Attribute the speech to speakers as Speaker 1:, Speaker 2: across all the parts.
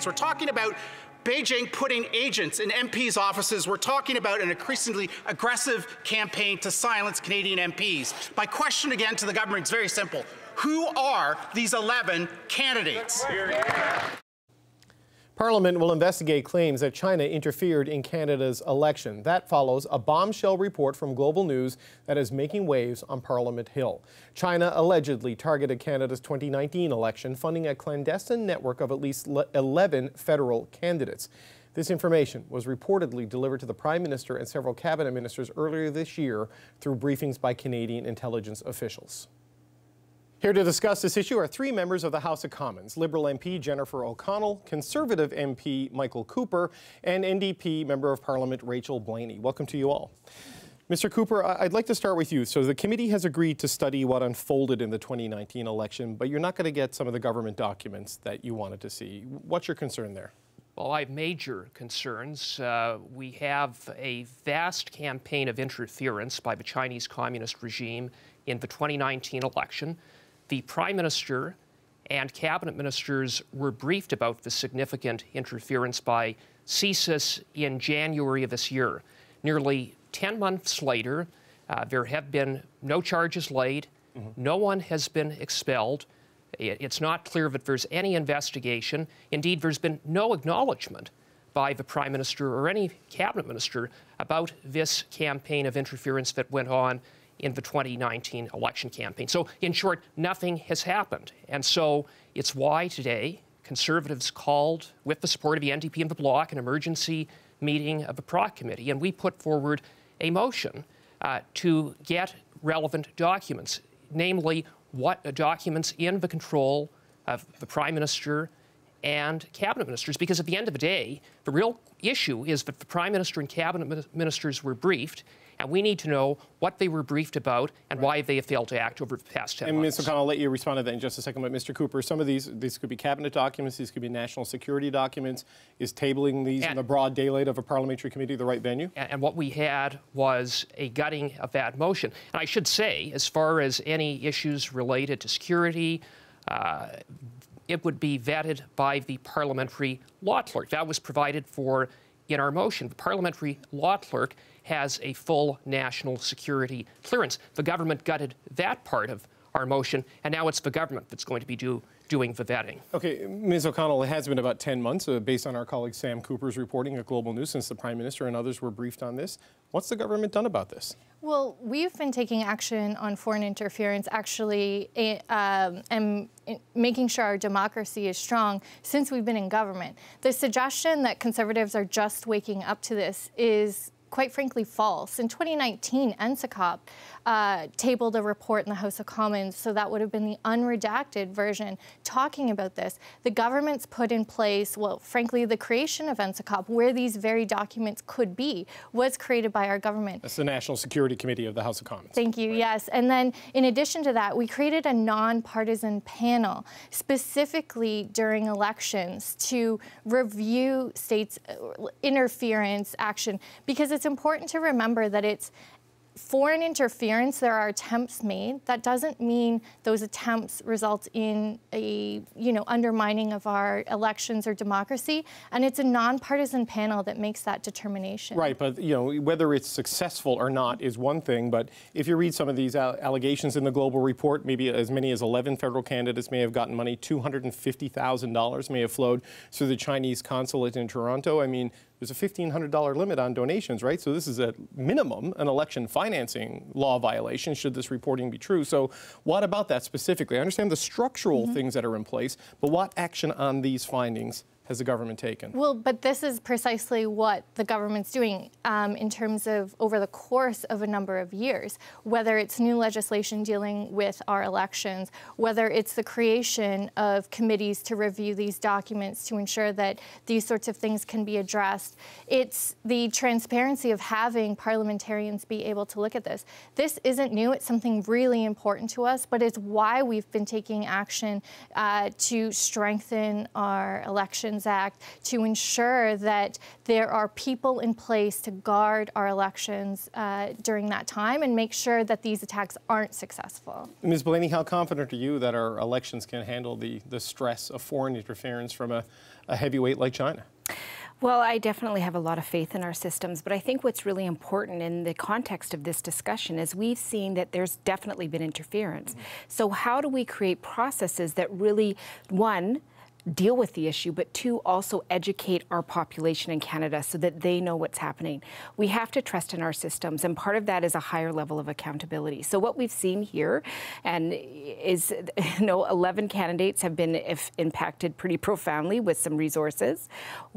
Speaker 1: We're talking about Beijing putting agents in MPs' offices. We're talking about an increasingly aggressive campaign to silence Canadian MPs. My question again to the government is very simple. Who are these 11 candidates?
Speaker 2: Parliament will investigate claims that China interfered in Canada's election. That follows a bombshell report from Global News that is making waves on Parliament Hill. China allegedly targeted Canada's 2019 election, funding a clandestine network of at least 11 federal candidates. This information was reportedly delivered to the Prime Minister and several cabinet ministers earlier this year through briefings by Canadian intelligence officials. Here to discuss this issue are three members of the House of Commons: Liberal MP Jennifer O'Connell, Conservative MP Michael Cooper, and NDP Member of Parliament Rachel Blaney. Welcome to you all. Mr. Cooper, I'd like to start with you. So the committee has agreed to study what unfolded in the 2019 election, but you're not going to get some of the government documents that you wanted to see. What's your concern there?
Speaker 3: Well, I have major concerns. We have a vast campaign of interference by the Chinese Communist regime in the 2019 election. The Prime Minister and cabinet ministers were briefed about the significant interference by CSIS in January of this year. Nearly 10 months later, there have been no charges laid. No one has been expelled. It's not clear that there's any investigation. Indeed, there's been no acknowledgement by the Prime Minister or any cabinet minister about this campaign of interference that went on in the 2019 election campaign. So, in short, nothing has happened. And so it's why today Conservatives called, with the support of the NDP and the Bloc, an emergency meeting of the Proc Committee, and we put forward a motion to get relevant documents, namely what documents in the control of the Prime Minister and cabinet ministers, because at the end of the day, the real issue is that the Prime Minister and cabinet ministers were briefed, and we need to know what they were briefed about and why they have failed to act over the past 10 months.
Speaker 2: And Mr. O'Connell, I'll let you respond to that in just a second. But Mr. Cooper, some of these could be cabinet documents, these could be national security documents. Is tabling these in the broad daylight of a parliamentary committee the right venue?
Speaker 3: And what we had was a gutting of that motion. And I should say, as far as any issues related to security, it would be vetted by the parliamentary law clerk. That was provided for in our motion. The parliamentary law clerk has a full national security clearance. The government gutted that part of our motion, and now it's the government that's going to be doing the vetting.
Speaker 2: Okay, Ms. O'Connell, it has been about 10 months, based on our colleague Sam Cooper's reporting at Global News, since the Prime Minister and others were briefed on this. What's the government done about this?
Speaker 4: Well, we've been taking action on foreign interference, actually, and making sure our democracy is strong since we've been in government. The suggestion that Conservatives are just waking up to this is, quite frankly, false. In 2019, NSICOP tabled a report in the House of Commons, so that would have been the unredacted version talking about this. The government's put in place, well, frankly, the creation of NSICOP, where these very documents could be, was created by our government.
Speaker 2: That's the National Security Committee of the House of Commons.
Speaker 4: Thank you, yes. And then, in addition to that, we created a nonpartisan panel specifically during elections to review states' interference action, because it's important to remember that it's foreign interference. There are attempts made. That doesn't mean those attempts result in a, undermining of our elections or democracy. And it's a nonpartisan panel that makes that determination.
Speaker 2: Right, but whether it's successful or not is one thing. But if you read some of these allegations in the Global Report, maybe as many as 11 federal candidates may have gotten money. $250,000 may have flowed through the Chinese consulate in Toronto. I mean, there's a $1,500 limit on donations, right? So this is at minimum an election financing law violation, should this reporting be true. So what about that specifically? I understand the structural things that are in place, but what action on these findings has the government taken?
Speaker 4: Well, but this is precisely what the government's doing in terms of over the course of a number of years, whether it's new legislation dealing with our elections, whether it's the creation of committees to review these documents to ensure that these sorts of things can be addressed. It's the transparency of having parliamentarians be able to look at this. This isn't new. It's something really important to us, but it's why we've been taking action to strengthen our elections Act to ensure that there are people in place to guard our elections during that time and make sure that these attacks aren't successful.
Speaker 2: Ms. Blaney, how confident are you that our elections can handle the stress of foreign interference from a heavyweight like China?
Speaker 5: Well, I definitely have a lot of faith in our systems, but I think what's really important in the context of this discussion is we've seen that there's definitely been interference. So how do we create processes that really, one, deal with the issue, but two, also educate our population in Canada so that they know what's happening. We have to trust in our systems, and part of that is a higher level of accountability. So what we've seen here and is, 11 candidates have been impacted pretty profoundly with some resources.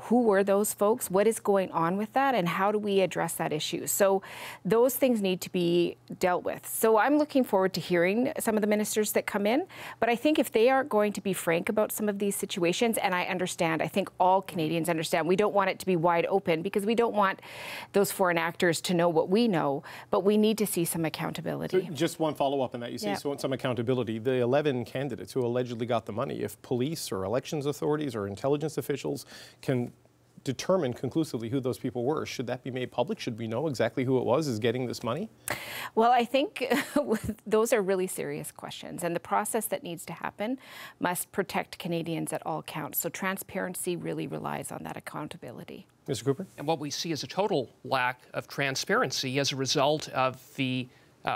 Speaker 5: Who were those folks? What is going on with that? And how do we address that issue? So those things need to be dealt with. So I'm looking forward to hearing some of the ministers that come in, but I think if they aren't going to be frank about some of these situations, and I understand, I think all Canadians understand, we don't want it to be wide open because we don't want those foreign actors to know what we know, but we need to see some accountability.
Speaker 2: So just one follow-up on that. You say some accountability. The 11 candidates who allegedly got the money, if police or elections authorities or intelligence officials can determine conclusively who those people were, should that be made public? Should we know exactly who it was is getting this money?
Speaker 5: Well, I think those are really serious questions, and the process that needs to happen must protect Canadians at all counts. So transparency really relies on that accountability.
Speaker 2: Mr. Cooper?
Speaker 3: And what we see is a total lack of transparency as a result of the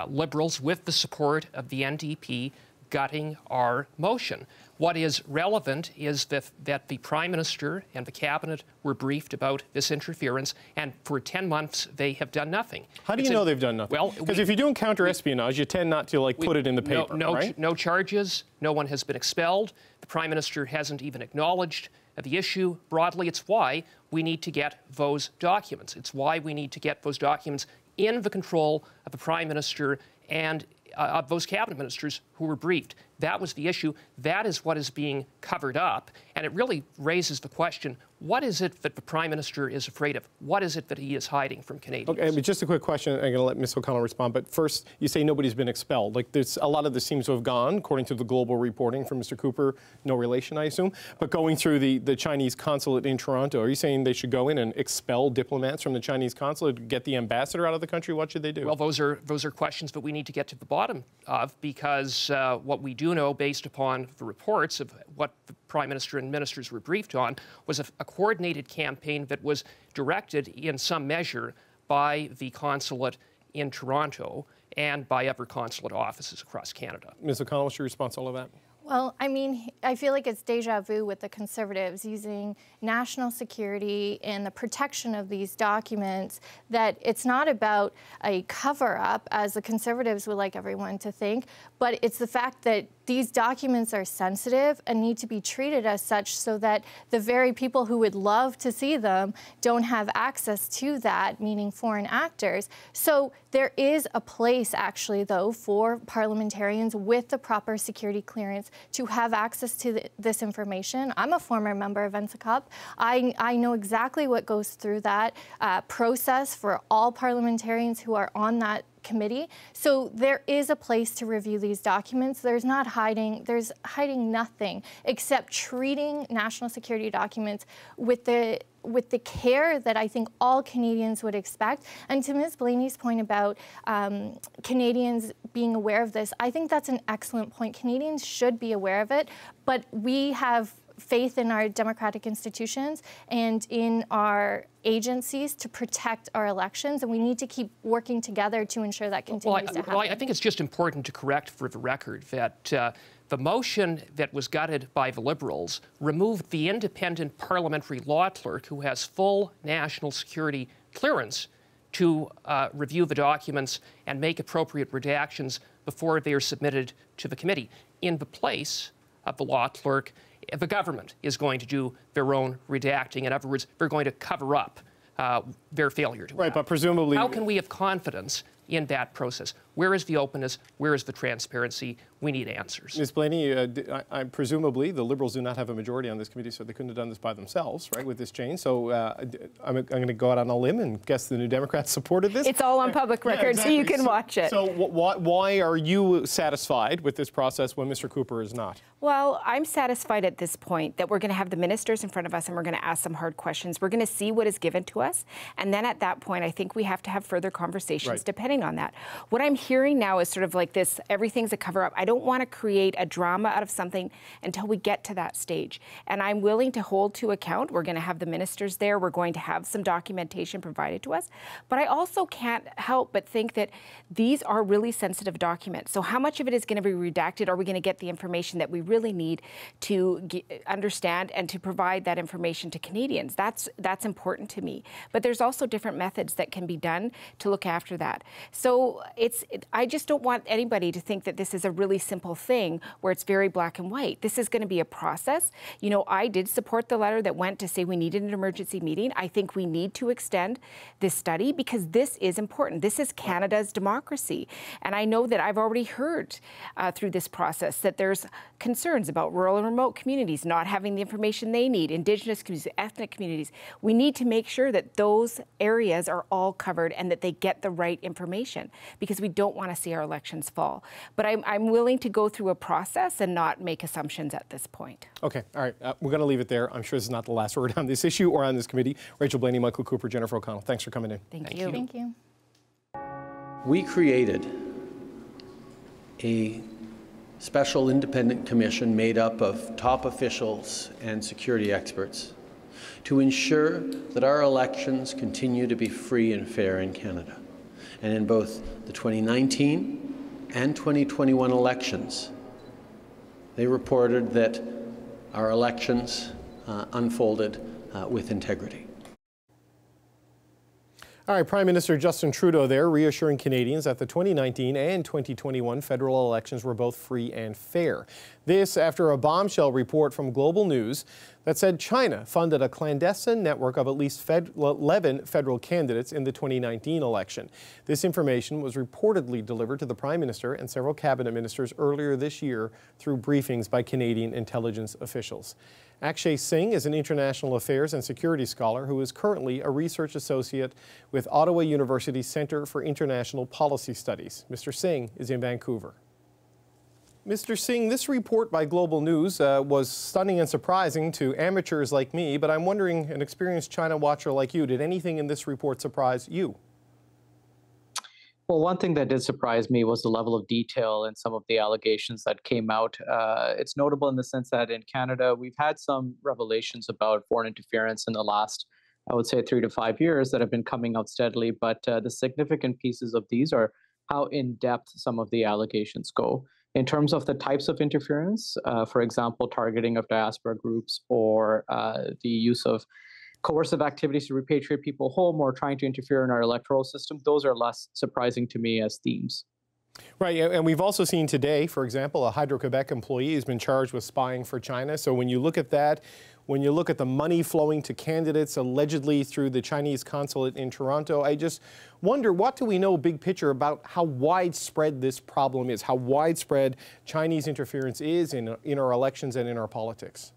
Speaker 3: Liberals, with the support of the NDP, gutting our motion. What is relevant is that the Prime Minister and the Cabinet were briefed about this interference, and for 10 months they have done nothing.
Speaker 2: How do you know they've done nothing?
Speaker 3: Well,
Speaker 2: because if you're doing counter-espionage, you tend not to put it in the paper, right?
Speaker 3: No charges. No one has been expelled. The Prime Minister hasn't even acknowledged the issue broadly. It's why we need to get those documents. It's why we need to get those documents in the control of the Prime Minister and of those cabinet ministers who were briefed. That was the issue. That is what is being covered up. And it really raises the question, what is it that the Prime Minister is afraid of? What is it that he is hiding from Canadians?
Speaker 2: Okay, but just a quick question. I'm going to let Ms. O'Connell respond. But first, you say nobody's been expelled. There's a lot of this seems to have gone, according to the global reporting from Mr. Cooper, no relation, I assume. But going through the Chinese consulate in Toronto, are you saying they should go in and expel diplomats from the Chinese consulate, get the ambassador out of the country? What should they do?
Speaker 3: Well, those are questions that we need to get to the bottom of, because what we do know, based upon the reports of what the Prime Minister and ministers were briefed on, was a coordinated campaign that was directed in some measure by the consulate in Toronto and by other consulate offices across Canada.
Speaker 2: Ms. O'Connell, what's your response to all of that?
Speaker 4: Well, I mean, I feel like it's deja vu with the Conservatives using national security and the protection of these documents, that it's not about a cover-up, as the Conservatives would like everyone to think, but it's the fact that these documents are sensitive and need to be treated as such so that the very people who would love to see them don't have access to that, meaning foreign actors. So there is a place, actually, though, for parliamentarians with the proper security clearance to have access to this information. I'm a former member of NSICOP. I know exactly what goes through that process for all parliamentarians who are on that committee. So there is a place to review these documents. There's hiding nothing except treating national security documents with the care that I think all Canadians would expect. And to Ms. Blaney's point about Canadians being aware of this, I think that's an excellent point. Canadians should be aware of it, but we have faith in our democratic institutions and in our agencies to protect our elections, and we need to keep working together to ensure that continues to happen.
Speaker 3: Well, I think it's just important to correct for the record that the motion that was gutted by the Liberals removed the independent parliamentary law clerk who has full national security clearance to review the documents and make appropriate redactions before they are submitted to the committee. In the place of the law clerk, the government is going to do their own redacting. In other words, they're going to cover up their failure to act.
Speaker 2: But presumably...
Speaker 3: How can we have confidence in that process? Where is the openness? Where is the transparency? We need answers.
Speaker 2: Ms. Blaney, presumably the Liberals do not have a majority on this committee, so they couldn't have done this by themselves, right, with this change. So I'm going to go out on a limb and guess the New Democrats supported this.
Speaker 5: It's all on public record, exactly. So you can watch it.
Speaker 2: So why are you satisfied with this process when Mr. Cooper is not?
Speaker 5: Well, I'm satisfied at this point that we're going to have the ministers in front of us and we're going to ask some hard questions. We're going to see what is given to us. And then at that point, I think we have to have further conversations depending on that. What I'm hearing now is sort of like this, everything's a cover-up. I don't want to create a drama out of something until we get to that stage. And I'm willing to hold to account. We're going to have the ministers there. We're going to have some documentation provided to us. But I also can't help but think that these are really sensitive documents. So how much of it is going to be redacted? Are we going to get the information that we really need to understand and to provide that information to Canadians? That's important to me. But there's also different methods that can be done to look after that. So I just don't want anybody to think that this is a really simple thing where it's very black and white. This is going to be a process. You know, I did support the letter that went to say we needed an emergency meeting. I think we need to extend this study because this is important. This is Canada's democracy. And I know that I've already heard through this process that there's concerns about rural and remote communities not having the information they need, Indigenous communities, ethnic communities. We need to make sure that those areas are all covered and that they get the right information because we don't want to see our elections fall. But I'm willing to go through a process and not make assumptions at this point.
Speaker 2: Okay, all right. We're going to leave it there. I'm sure this is not the last word on this issue or on this committee. Rachel Blaney, Michael Cooper, Jennifer O'Connell, thanks for coming in.
Speaker 5: Thank you.
Speaker 4: Thank you.
Speaker 6: We created a special independent commission made up of top officials and security experts to ensure that our elections continue to be free and fair in Canada. And in both the 2019 and 2021 elections, they reported that our elections unfolded with integrity.
Speaker 2: All right, Prime Minister Justin Trudeau there reassuring Canadians that the 2019 and 2021 federal elections were both free and fair. This after a bombshell report from Global News that said China funded a clandestine network of at least 11 federal candidates in the 2019 election. This information was reportedly delivered to the Prime Minister and several cabinet ministers earlier this year through briefings by Canadian intelligence officials. Akshay Singh is an international affairs and security scholar who is currently a research associate with Ottawa University's Centre for International Policy Studies. Mr. Singh is in Vancouver. Mr. Singh, this report by Global News was stunning and surprising to amateurs like me, but I'm wondering, an experienced China watcher like you, did anything in this report surprise you?
Speaker 7: Well, one thing that did surprise me was the level of detail in some of the allegations that came out. It's notable in the sense that in Canada, we've had some revelations about foreign interference in the last, I would say, 3 to 5 years that have been coming out steadily. But the significant pieces of these are how in-depth some of the allegations go. In terms of the types of interference, for example, targeting of diaspora groups or the use of coercive activities to repatriate people home or trying to interfere in our electoral system, those are less surprising to me as themes.
Speaker 2: Right, and we've also seen today, for example, a Hydro-Quebec employee has been charged with spying for China. So when you look at that, when you look at the money flowing to candidates allegedly through the Chinese consulate in Toronto, I just wonder, what do we know big picture about how widespread this problem is, how widespread Chinese interference is in our elections and in our politics?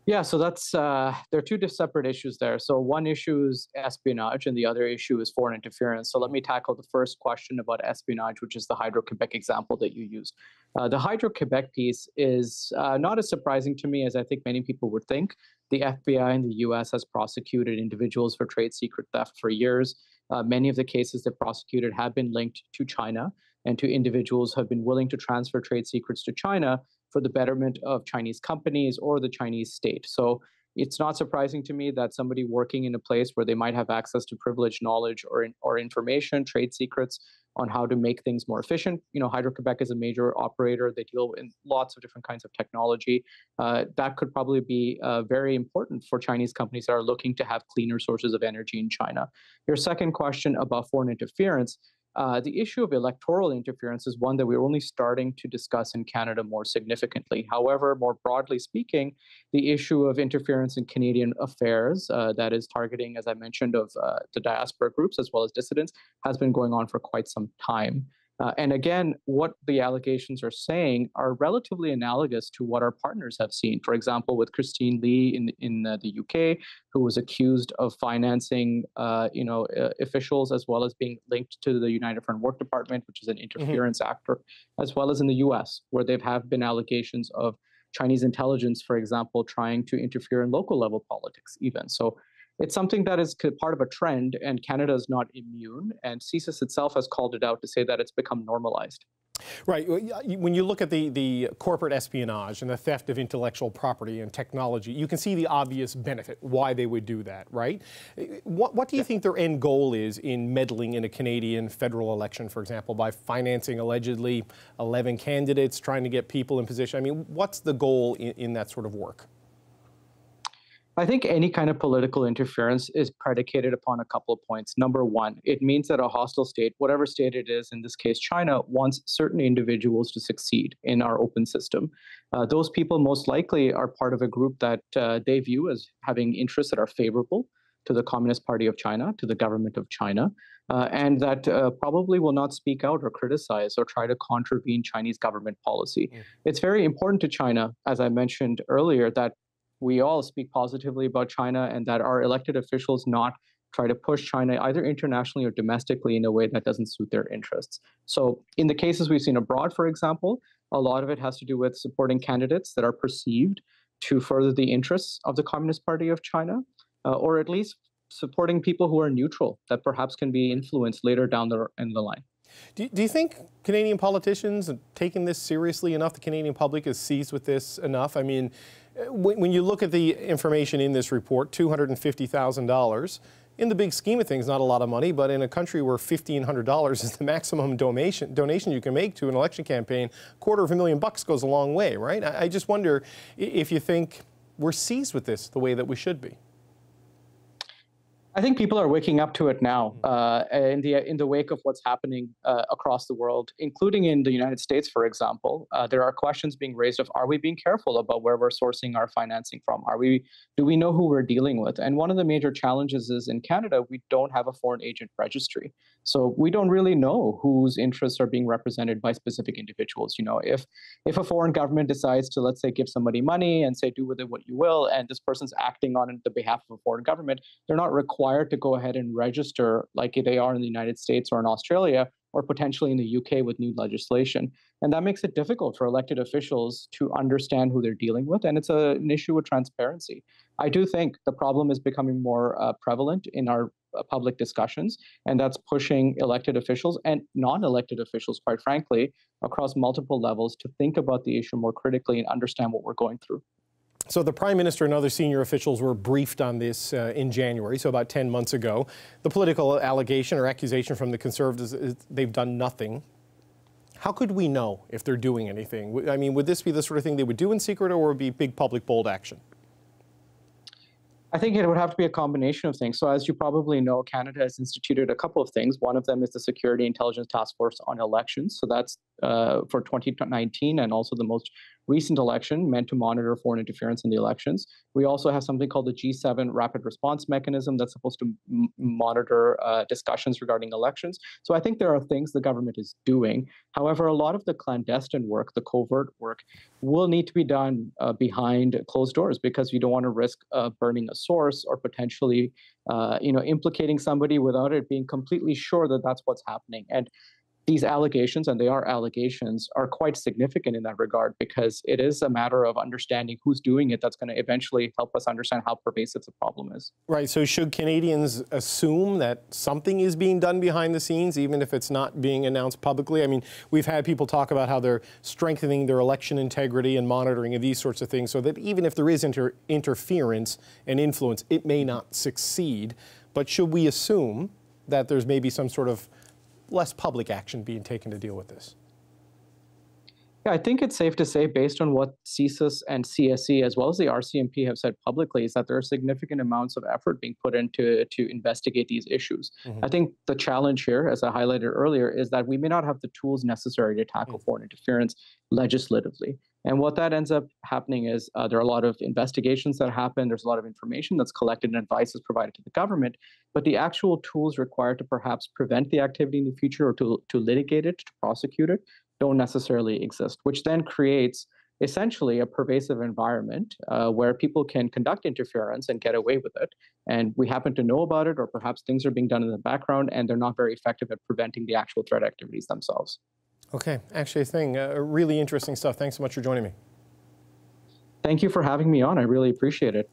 Speaker 7: Yeah, so that's there are two separate issues there. So one issue is espionage and the other issue is foreign interference. So let me tackle the first question about espionage, which is the Hydro-Quebec example that you used. The Hydro-Quebec piece is not as surprising to me as I think many people would think. The FBI in the US has prosecuted individuals for trade secret theft for years. Many of the cases they've prosecuted have been linked to China and to individuals who have been willing to transfer trade secrets to China for the betterment of Chinese companies or the Chinese state. So it's not surprising to me that somebody working in a place where they might have access to privileged knowledge or information, trade secrets on how to make things more efficient. You know, Hydro-Quebec is a major operator. They deal in lots of different kinds of technology. That could probably be very important for Chinese companies that are looking to have cleaner sources of energy in China. Your second question about foreign interference, the issue of electoral interference is one that we're only starting to discuss in Canada more significantly. However, more broadly speaking, the issue of interference in Canadian affairs, that is targeting, as I mentioned, of the diaspora groups as well as dissidents, has been going on for quite some time. And again, what the allegations are saying are relatively analogous to what our partners have seen. For example, with Christine Lee in the UK, who was accused of financing, officials as well as being linked to the United Front Work Department, which is an interference actor, as well as in the US, where there have been allegations of Chinese intelligence, for example, trying to interfere in local level politics even. So it's something that is part of a trend, and Canada is not immune, and CSIS itself has called it out to say that it's become normalized.
Speaker 2: Right. When you look at the corporate espionage and the theft of intellectual property and technology, you can see the obvious benefit, why they would do that, right? What do you think their end goal is in meddling in a Canadian federal election, for example, by financing allegedly 11 candidates, trying to get people in position? I mean, what's the goal in that sort of work?
Speaker 7: I think any kind of political interference is predicated upon a couple of points. Number one, it means that a hostile state, whatever state it is, in this case China, wants certain individuals to succeed in our open system. Those people most likely are part of a group that they view as having interests that are favorable to the Communist Party of China, to the government of China, and that probably will not speak out or criticize or try to contravene Chinese government policy. It's very important to China, as I mentioned earlier, that we all speak positively about China and that our elected officials not try to push China either internationally or domestically in a way that doesn't suit their interests. So in the cases we've seen abroad, for example, a lot of it has to do with supporting candidates that are perceived to further the interests of the Communist Party of China, or at least supporting people who are neutral that perhaps can be influenced later down the line.
Speaker 2: Do you think Canadian politicians are taking this seriously enough? The Canadian public is seized with this enough? I mean, when you look at the information in this report, $250,000, in the big scheme of things, not a lot of money, but in a country where $1,500 is the maximum donation you can make to an election campaign, $250,000 goes a long way, right? I just wonder if you think we're seized with this the way that we should be.
Speaker 7: I think people are waking up to it now in the wake of what's happening across the world, including in the United States, for example. There are questions being raised of, are we being careful about where we're sourcing our financing from? Do we know who we're dealing with? And one of the major challenges is in Canada, we don't have a foreign agent registry. So we don't really know whose interests are being represented by specific individuals. You know, if a foreign government decides to, let's say, give somebody money and say, do with it what you will, and this person's acting on the behalf of a foreign government, they're not required to go ahead and register like they are in the United States or in Australia or potentially in the UK with new legislation. And that makes it difficult for elected officials to understand who they're dealing with. And it's an issue with transparency. I do think the problem is becoming more prevalent in our public discussions, and that's pushing elected officials and non-elected officials, quite frankly, across multiple levels to think about the issue more critically and understand what we're going through.
Speaker 2: So the Prime Minister and other senior officials were briefed on this in January, so about 10 months ago. The political allegation or accusation from the Conservatives is they've done nothing. How could we know if they're doing anything? I mean, would this be the sort of thing they would do in secret, or would it be big, public, bold action?
Speaker 7: I think it would have to be a combination of things. So as you probably know, Canada has instituted a couple of things. One of them is the Security Intelligence Task Force on Elections. So that's for 2019 and also the most recent election meant to monitor foreign interference in the elections. We also have something called the G7 Rapid Response Mechanism that's supposed to monitor discussions regarding elections. So I think there are things the government is doing. However, a lot of the clandestine work, the covert work, will need to be done behind closed doors because you don't want to risk burning a source or potentially implicating somebody without it being completely sure that that's what's happening. And these allegations, and they are allegations, are quite significant in that regard because it is a matter of understanding who's doing it that's going to eventually help us understand how pervasive the problem is.
Speaker 2: Right. So should Canadians assume that something is being done behind the scenes, even if it's not being announced publicly? I mean, we've had people talk about how they're strengthening their election integrity and monitoring of these sorts of things so that even if there is interference and influence, it may not succeed. But should we assume that there's maybe some sort of less public action being taken to deal with this?
Speaker 7: Yeah, I think it's safe to say, based on what CSIS and CSE, as well as the RCMP, have said publicly, is that there are significant amounts of effort being put into to investigate these issues. I think the challenge here, as I highlighted earlier, is that we may not have the tools necessary to tackle foreign interference legislatively. And what that ends up happening is there are a lot of investigations that happen. There's a lot of information that's collected and advice is provided to the government. But the actual tools required to perhaps prevent the activity in the future or to litigate it, to prosecute it, don't necessarily exist, which then creates essentially a pervasive environment where people can conduct interference and get away with it. And we happen to know about it, or perhaps things are being done in the background and they're not very effective at preventing the actual threat activities themselves.
Speaker 2: Okay, Akshay Singh, really interesting stuff. Thanks so much for joining me.
Speaker 7: Thank you for having me on. I really appreciate it.